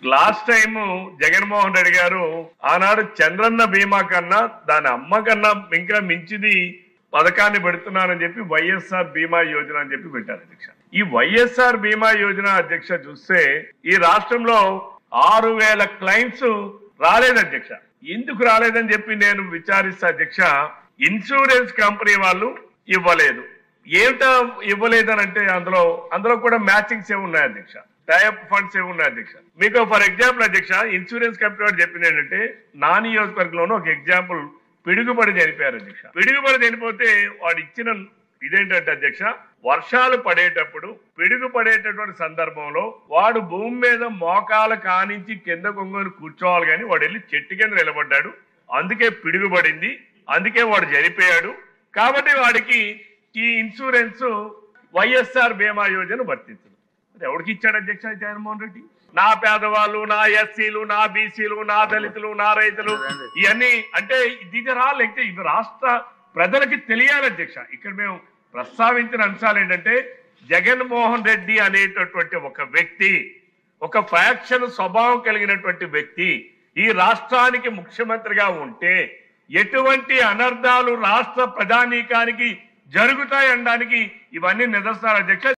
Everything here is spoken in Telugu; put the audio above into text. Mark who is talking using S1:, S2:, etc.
S1: లాస్ట్ టైం జగన్మోహన్ రెడ్డి గారు ఆనాడు చంద్రన్న బీమా కన్నా దాని అమ్మ కన్నా ఇంకా మించిది పథకాన్ని పెడుతున్నానని చెప్పి వైఎస్ఆర్ బీమా యోజన అని చెప్పి పెట్టారు అధ్యక్ష. ఈ వైఎస్ఆర్ బీమా యోజన అధ్యక్ష చూస్తే ఈ రాష్ట్రంలో 6,000 క్లైమ్స్ రాలేదు అధ్యక్ష. ఎందుకు రాలేదని చెప్పి నేను విచారిస్తా అధ్యక్ష. ఇన్సూరెన్స్ కంపెనీ వాళ్ళు ఇవ్వలేదు. ఏమిటా ఇవ్వలేదనంటే అందులో కూడా మ్యాచింగ్స్ ఏమి ఉన్నాయి అధ్యక్ష, టైప్ ఫండ్స్ ఏమి ఉన్నాయి అధ్యక్ష. మీకు ఫర్ ఎగ్జాంపుల్ అధ్యక్ష, ఇన్సూరెన్స్ కంపెనీ వాడు చెప్పింది ఏంటంటే నా నియోజకవర్గంలోనూ ఒక ఎగ్జాంపుల్ పిడుగుపడి చనిపోయారు అధ్యక్ష. పిడుగుపడి చనిపోతే వాడు ఇచ్చిన ఇదేంటంటే అధ్యక్ష, వర్షాలు పడేటప్పుడు పిడుగు పడేటటువంటి సందర్భంలో వాడు భూమి మీద మోకాలు కానించి కింద కొంగని కూర్చోవాలి, కానీ వాడు వెళ్ళి చెట్టు కింద నిలబడ్డాడు, అందుకే పిడుగు పడింది, అందుకే వాడు చనిపోయాడు. కాబట్టి వాడికి ఈ ఇన్సూరెన్స్ వైఎస్ఆర్ బీమా యోజన వర్తించదు. ఎవరికి ఇచ్చాడు అధ్యక్ష జగన్మోహన్ రెడ్డి? నా పేదవాళ్ళు, నా ఎస్సీలు, నా బీసీలు, నా దళితులు, నా రైతులు, ఇవన్నీ అంటే దీని రాలేకపోతే ఇవి రాష్ట్ర ప్రజలకి తెలియాలి అధ్యక్ష. ఇక్కడ మేము ప్రస్తావించిన అంశాలు ఏంటంటే, జగన్మోహన్ రెడ్డి అనేటటువంటి ఒక వ్యక్తి, ఒక ఫ్యాక్షన్ స్వభావం కలిగినటువంటి వ్యక్తి ఈ రాష్ట్రానికి ముఖ్యమంత్రిగా ఉంటే ఎటువంటి అనర్థాలు రాష్ట్ర ప్రజానీకానికి జరుగుతాయనడానికి ఇవన్నీ నిదర్శనాలు అధ్యక్ష.